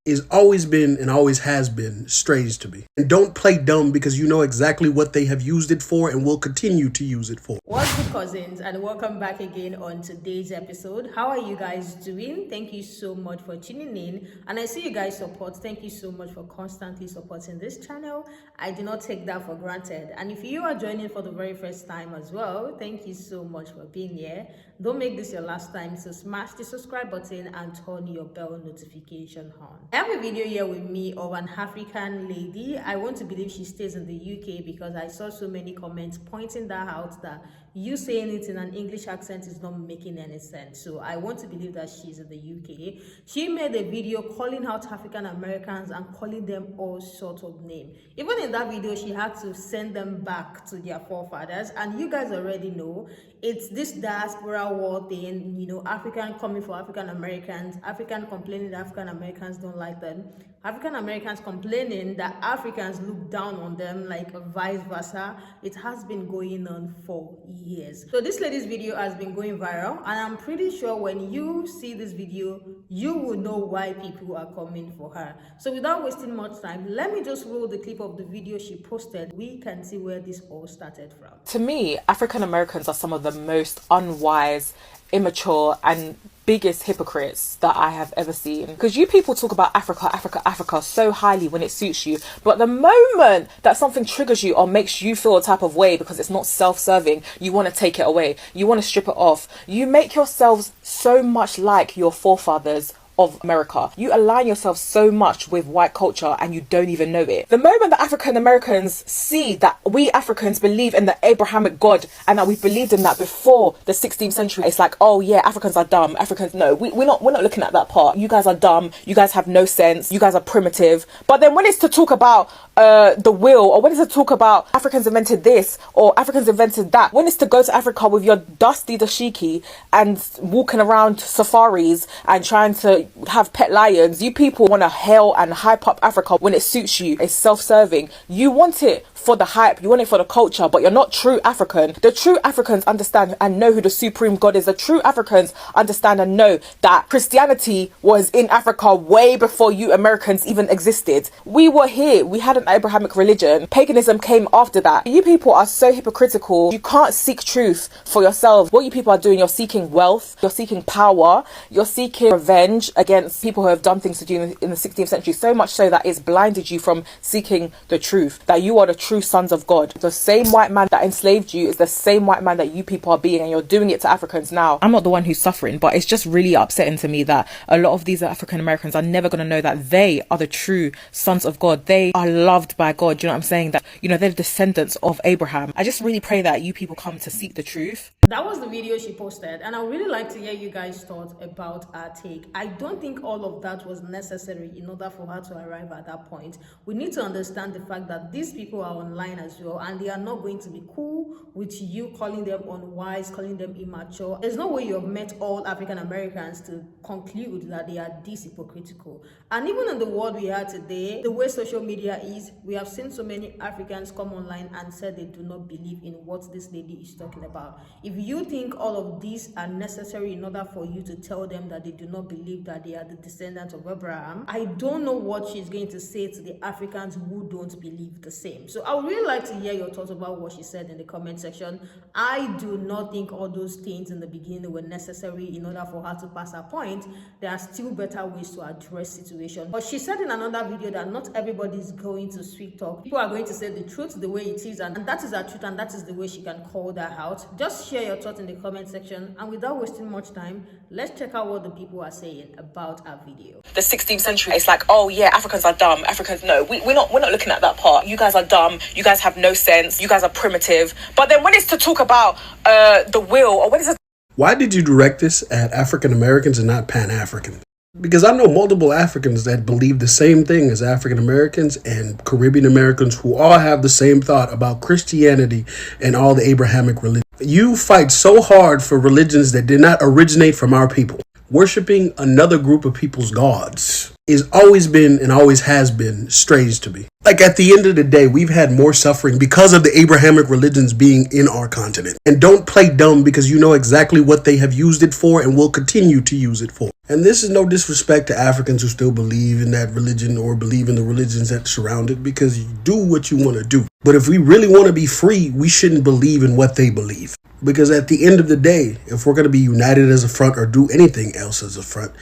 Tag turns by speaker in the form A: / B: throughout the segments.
A: is always been and always has been strange to me. And don't play dumb because you know exactly what they have used it for and will continue to use it for.
B: What's good, cousins, and welcome back again on today's episode. How are you guys doing? Thank you so much for tuning in, and I see you guys support. Thank you so much for constantly supporting this channel. I do not take that for granted. And if you are joining for the very first time as well, thank you so much for being here. Don't make this your last time, so smash the subscribe button and turn your bell notification on. I have a video here with me of an African lady. I want to believe she stays in the UK because I saw so many comments pointing that out, that you saying it in an English accent is not making any sense. So I want to believe that she's in the UK. She made a video calling out African Americans and calling them all sorts of names. Even in that video, she had to send them back to their forefathers. And you guys already know it's this diaspora war thing, you know, African coming for African Americans, African complaining that African Americans don't like them, African Americans complaining that Africans look down on them, like vice versa. It has been going on for years. So this lady's video has been going viral, and I'm pretty sure when you see this video, you will know why people are coming for her. So without wasting much time, let me just roll the clip of the video she posted. We can see where this all started from.
C: To me, African Americans are some of the most unwise, immature and biggest hypocrites that I have ever seen. Because you people talk about Africa so highly when it suits you, but the moment that something triggers you or makes you feel a type of way because it's not self-serving, you want to take it away, you want to strip it off. You make yourselves so much like your forefathers of America. You align yourself so much with white culture and you don't even know it. The moment that African Americans see that we Africans believe in the Abrahamic God and that we've believed in that before the 16th century, it's like, oh yeah, Africans are dumb. Africans, no, we're not looking at that part. You guys are dumb. You guys have no sense. You guys are primitive. But then when it's to talk about the will, or when it's to talk about Africans invented this or Africans invented that, when it's to go to Africa with your dusty dashiki and walking around safaris and trying to have pet lions, you people want to hail and hype up Africa when it suits you. It's self-serving. You want it for the hype, you want it for the culture, but you're not true African. The true Africans understand and know who the supreme God is. The true Africans understand and know that Christianity was in Africa way before you Americans even existed. We were here. We had an Abrahamic religion. Paganism came after that. You people are so hypocritical. You can't seek truth for yourselves. What you people are doing, you're seeking wealth, you're seeking power, you're seeking revenge against people who have done things to you in the 16th century, so much so that it's blinded you from seeking the truth, that you are the true sons of God. The same white man that enslaved you is the same white man that you people are being, and you're doing it to Africans now. I'm not the one who's suffering, but it's just really upsetting to me that a lot of these African Americans are never going to know that they are the true sons of God. They are loved by God. You know what I'm saying? That, you know, they're descendants of Abraham. I just really pray that you people come to seek the truth.
B: That was the video she posted, and I would really like to hear you guys' thoughts about our take. I don't think all of that was necessary in order for her to arrive at that point. We need to understand the fact that these people are online as well, and they are not going to be cool with you calling them unwise, calling them immature. There's no way you have met all African Americans to conclude that they are this hypocritical. And even in the world we are today, the way social media is, we have seen so many Africans come online and said they do not believe in what this lady is talking about. If you think all of these are necessary in order for you to tell them that they do not believe that they are the descendants of Abraham, I don't know what she's going to say to the Africans who don't believe the same. So I would really like to hear your thoughts about what she said in the comment section. I do not think all those things in the beginning were necessary in order for her to pass her point. There are still better ways to address situation. But she said in another video that not everybody is going to sweet talk. People are going to say the truth the way it is, and that is her truth, and that is the way she can call that out. Just share your thoughts in the comment section, and without wasting much time, let's check out what the people are saying about our video.
C: The 16th century, it's like, oh yeah, Africans are dumb. Africans, no, we're not looking at that part. You guys are dumb. You guys have no sense. You guys are primitive. But then when it's to talk about the will, or when it's
A: Why did you direct this at African Americans and not Pan-African? Because I know multiple Africans that believe the same thing as African Americans and Caribbean Americans who all have the same thought about Christianity and all the Abrahamic religions. You fight so hard for religions that did not originate from our people, worshiping another group of people's gods. is always been and always has been strange to me. Like, at the end of the day, we've had more suffering because of the Abrahamic religions being in our continent. And don't play dumb, because you know exactly what they have used it for and will continue to use it for. And this is no disrespect to Africans who still believe in that religion or believe in the religions that surround it, because you do what you want to do. But if we really want to be free, we shouldn't believe in what they believe. Because at the end of the day, if we're going to be united as a front or do anything else as a front,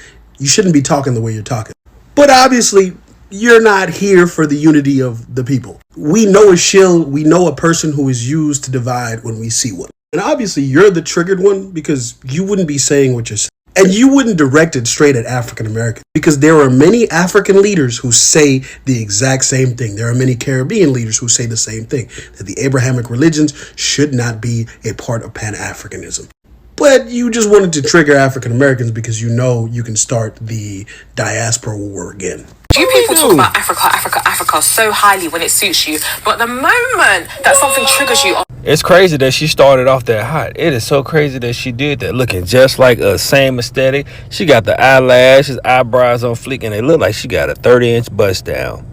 A: you shouldn't be talking the way you're talking. But obviously, you're not here for the unity of the people. We know a shill, we know a person who is used to divide when we see one. And obviously, you're the triggered one, because you wouldn't be saying what you're saying. And you wouldn't direct it straight at African Americans, because there are many African leaders who say the exact same thing. There are many Caribbean leaders who say the same thing, that the Abrahamic religions should not be a part of Pan-Africanism. But you just wanted to trigger African Americans because you know you can start the diaspora war again.
C: You people talk about Africa so highly when it suits you, but the moment that something triggers you...
D: It's crazy that she started off that hot. It is so crazy that she did that, looking just like us, same aesthetic. She got the eyelashes, eyebrows on fleek, and it looked like she got a 30-inch bust down.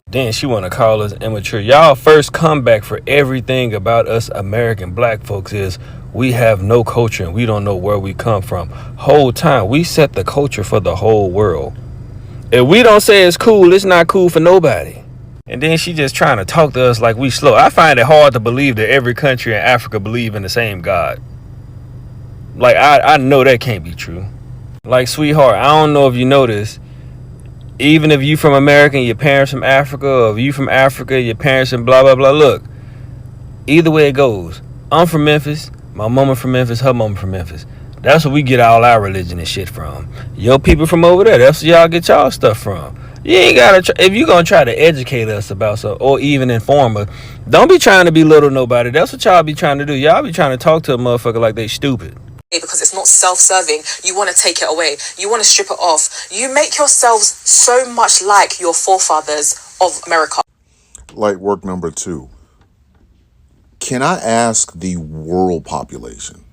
D: Then she want to call us immature. Y'all first comeback for everything about us American black folks is we have no culture and we don't know where we come from. Whole time we set the culture for the whole world. If we don't say it's cool, it's not cool for nobody. And then she just trying to talk to us like we slow. I find it hard to believe that every country in Africa believe in the same God. Like, I know that can't be true. Like, sweetheart, I don't know if you know this. Even if you from America and your parents from Africa, or if you from Africa, your parents from blah, blah, blah. Look, either way it goes. I'm from Memphis. My mama from Memphis. Her mama from Memphis. That's where we get all our religion and shit from. Your people from over there, that's where y'all get y'all stuff from. You ain't gotta, if you gonna try to educate us about something, or even inform us, don't be trying to belittle nobody. That's what y'all be trying to do. Y'all be trying to talk to a motherfucker like they stupid.
C: Because it's not self-serving, you want to take it away, you want to strip it off. You make yourselves so much like your forefathers of America.
E: Light work number 2. Can I ask the world population,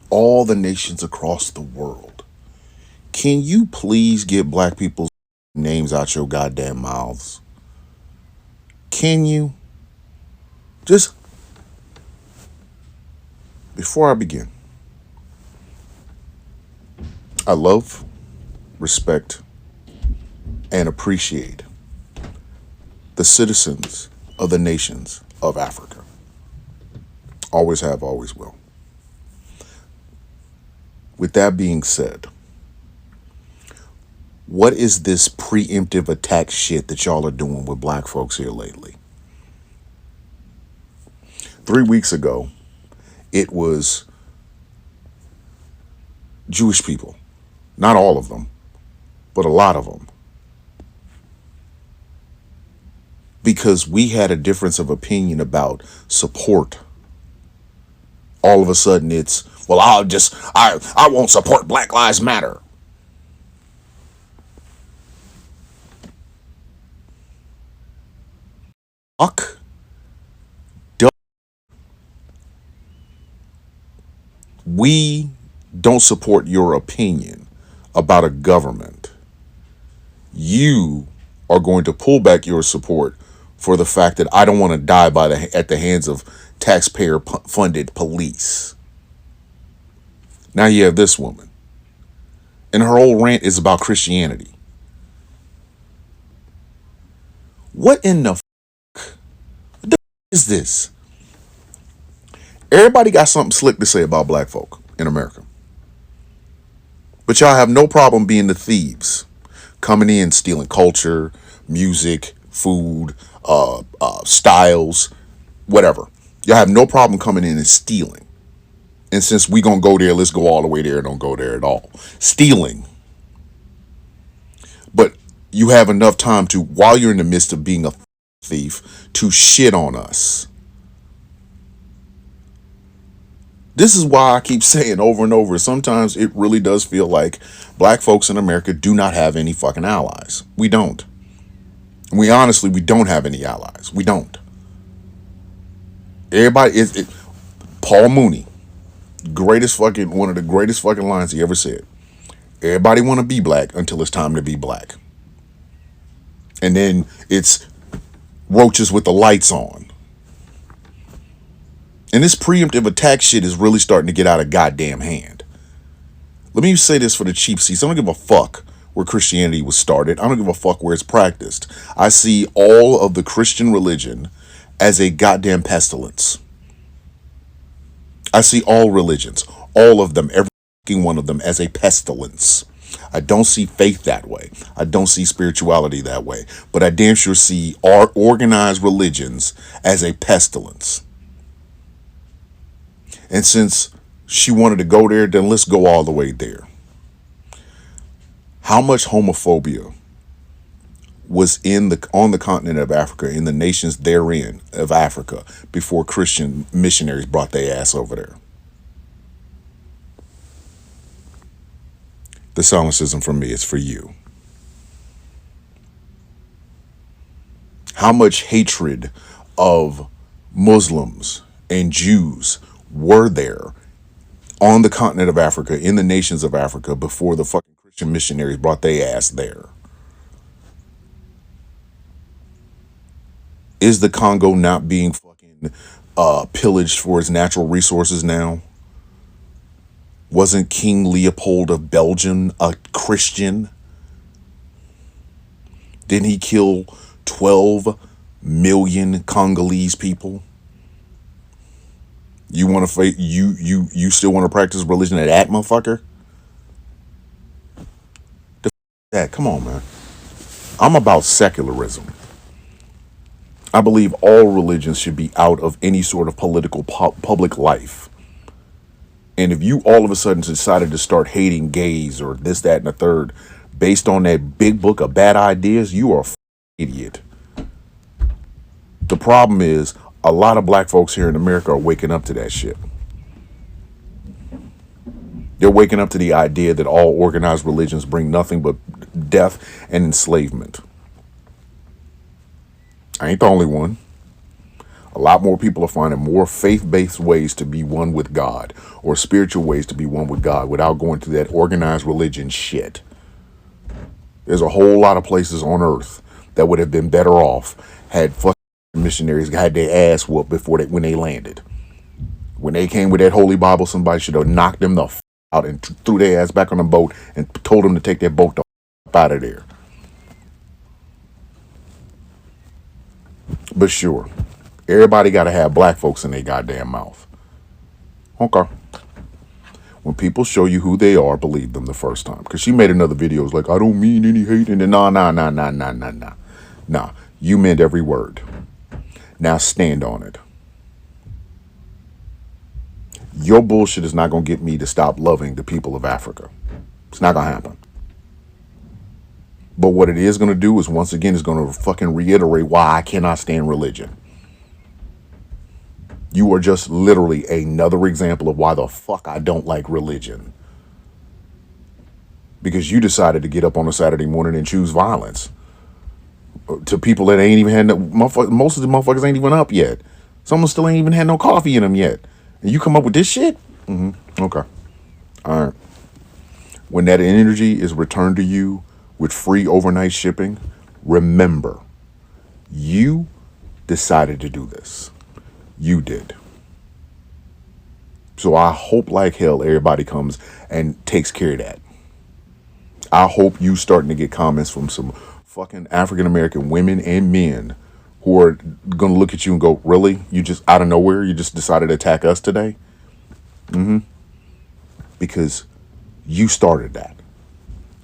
E: all the nations across the world, can you please get black people's names out your goddamn mouths? Can you? Just before I begin, I love, respect, and appreciate the citizens of the nations of Africa. Always have, always will. With that being said, what is this preemptive attack shit that y'all are doing with black folks here lately? 3 weeks ago, it was Jewish people. Not all of them, but a lot of them. Because we had a difference of opinion about support. All of a sudden it's, well, I won't support Black Lives Matter. Fuck. We don't support your opinion about a government. You are going to pull back your support for the fact that I don't want to die at the hands of taxpayer-funded police. Now you have this woman, and her whole rant is about Christianity. What in the fuck is this? Everybody got something slick to say about black folk in America. But y'all have no problem being the thieves, coming in, stealing culture, music, food, styles, whatever. Y'all have no problem coming in and stealing. And since we gonna go there, let's go all the way there. Don't go there at all. Stealing. But you have enough time to, while you're in the midst of being a thief, to shit on us. This is why I keep saying over and over, sometimes it really does feel like black folks in America do not have any fucking allies. We don't. We don't have any allies. We don't. Everybody is Paul Mooney, one of the greatest fucking lines he ever said. Everybody want to be black until it's time to be black. And then it's roaches with the lights on. And this preemptive attack shit is really starting to get out of goddamn hand. Let me say this for the cheap seats. I don't give a fuck where Christianity was started. I don't give a fuck where it's practiced. I see all of the Christian religion as a goddamn pestilence. I see all religions, all of them, every fucking one of them as a pestilence. I don't see faith that way. I don't see spirituality that way. But I damn sure see our organized religions as a pestilence. And since she wanted to go there, then let's go all the way there. How much homophobia was on the continent of Africa, in the nations therein of Africa, before Christian missionaries brought their ass over there? The silence isn't for me, it's for you. How much hatred of Muslims and Jews were there on the continent of Africa, in the nations of Africa, before the fucking Christian missionaries brought their ass there? Is the Congo not being fucking pillaged for its natural resources now? Wasn't King Leopold of Belgium a Christian? Didn't he kill 12 million Congolese people? You want to fight? You still want to practice religion at that motherfucker? That, come on, man. I'm about secularism. I believe all religions should be out of any sort of political public life. And if you all of a sudden decided to start hating gays or this, that, and the third based on that big book of bad ideas, you are an idiot. The problem is a lot of black folks here in America are waking up to that shit. They're waking up to the idea that all organized religions bring nothing but death and enslavement. I ain't the only one. A lot more people are finding more faith-based ways to be one with God, or spiritual ways to be one with God, without going through that organized religion shit. There's a whole lot of places on earth that would have been better off had fucking missionaries had their ass whooped when they landed. When they came with that holy Bible, somebody should have knocked them the out and threw their ass back on the boat and told them to take their boat the out of there. But sure, everybody got to have black folks in their goddamn mouth. Okay. When people show you who they are, believe them the first time. Because she made another video. It's like, I don't mean any hate. And then, nah. You meant every word. Now stand on it. Your bullshit is not going to get me to stop loving the people of Africa. It's not going to happen. But what it is going to do is, once again, is going to fucking reiterate why I cannot stand religion. You are just literally another example of why the fuck I don't like religion. Because you decided to get up on a Saturday morning and choose violence to people that ain't even had no, most of the motherfuckers ain't even up yet. Some still ain't even had no coffee in them yet. And you come up with this shit? Okay. All right. When that energy is returned to you with free overnight shipping, remember, you decided to do this. You did. So I hope like hell everybody comes and takes care of that. I hope you starting to get comments from some fucking African American women and men who are going to look at you and go, really? You just out of nowhere, you just decided to attack us today? Because you started that.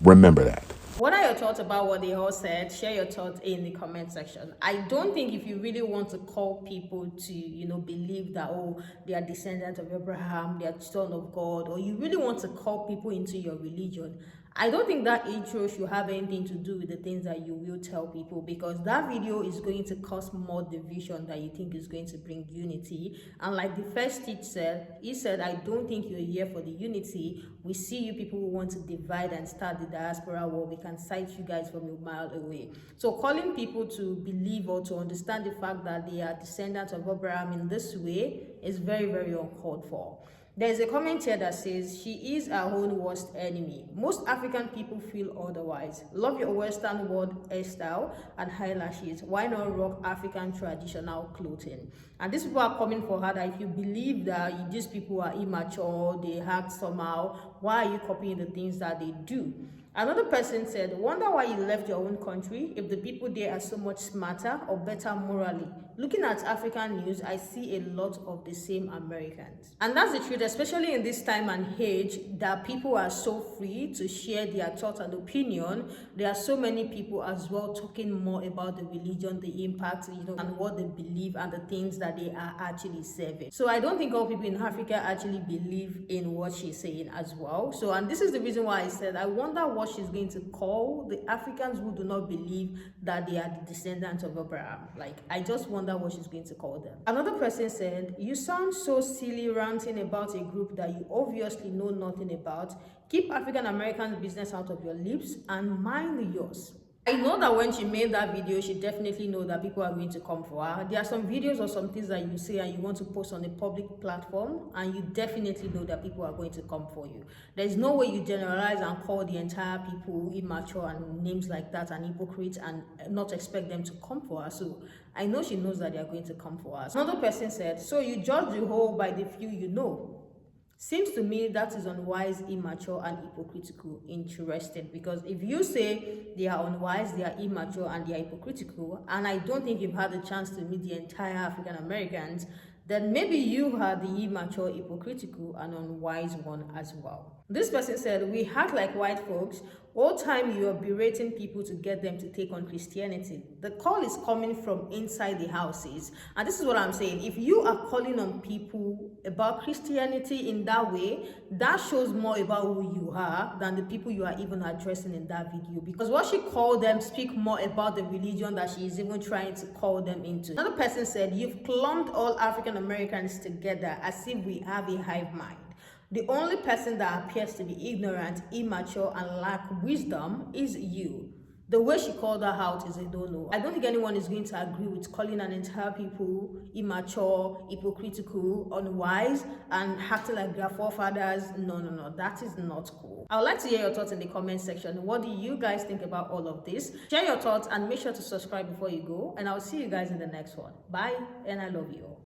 E: Remember that.
B: What are your thoughts about what they all said? Share your thoughts in the comment section. I don't think if you really want to call people to, believe that, oh, they are descendants of Abraham, they are son of God, or you really want to call people into your religion, I don't think that intro should have anything to do with the things that you will tell people, because that video is going to cause more division than you think is going to bring unity. And like the first teach said, he said, I don't think you're here for the unity. We see you people who want to divide and start the diaspora war. We can sight you guys from a mile away. So calling people to believe or to understand the fact that they are descendants of Abraham in this way is very, very uncalled for. There's a comment here that says, she is our own worst enemy. Most African people feel otherwise. Love your Western world hairstyle and eyelashes. Why not rock African traditional clothing? And these people are coming for her that if you believe that these people are immature, they act somehow, why are you copying the things that they do? Another person said, wonder why you left your own country if the people there are so much smarter or better morally. Looking at African news, I see a lot of the same Americans. And that's the truth, especially in this time and age that people are so free to share their thoughts and opinion. There are so many people as well talking more about the religion, the impact, and what they believe and the things that they are actually serving. So I don't think all people in Africa actually believe in what she's saying as well. So, and this is the reason why I said, I wonder what she's going to call the Africans who do not believe that they are the descendants of Abraham. Like, I just wonder what she's going to call them. Another person said, you sound so silly ranting about a group that you obviously know nothing about. Keep African American business out of your lips and mind yours. I know that when she made that video, she definitely know that people are going to come for her. There are some videos or some things that you say and you want to post on a public platform, and you definitely know that people are going to come for you. There's no way you generalize and call the entire people immature and names like that and hypocrites and not expect them to come for her. So I know she knows that they are going to come for her. Another person said, so you judge the whole by the few you know. Seems to me that is unwise, immature, and hypocritical. Interesting, because if you say they are unwise, they are immature, and they are hypocritical, and I don't think you've had the chance to meet the entire African Americans, then maybe you are the immature, hypocritical, and unwise one as well. This person said, we act like white folks. All time you are berating people to get them to take on Christianity. The call is coming from inside the houses. And this is what I'm saying. If you are calling on people about Christianity in that way, that shows more about who you are than the people you are even addressing in that video. Because what she called them speak more about the religion that she is even trying to call them into. Another person said, you've clumped all African Americans together as if we have a hive mind. The only person that appears to be ignorant, immature, and lack wisdom is you. The way she called her out is a don't-know. I don't think anyone is going to agree with calling an entire people immature, hypocritical, unwise, and acting like their forefathers. No. That is not cool. I would like to hear your thoughts in the comment section. What do you guys think about all of this? Share your thoughts and make sure to subscribe before you go. And I'll see you guys in the next one. Bye, and I love you all.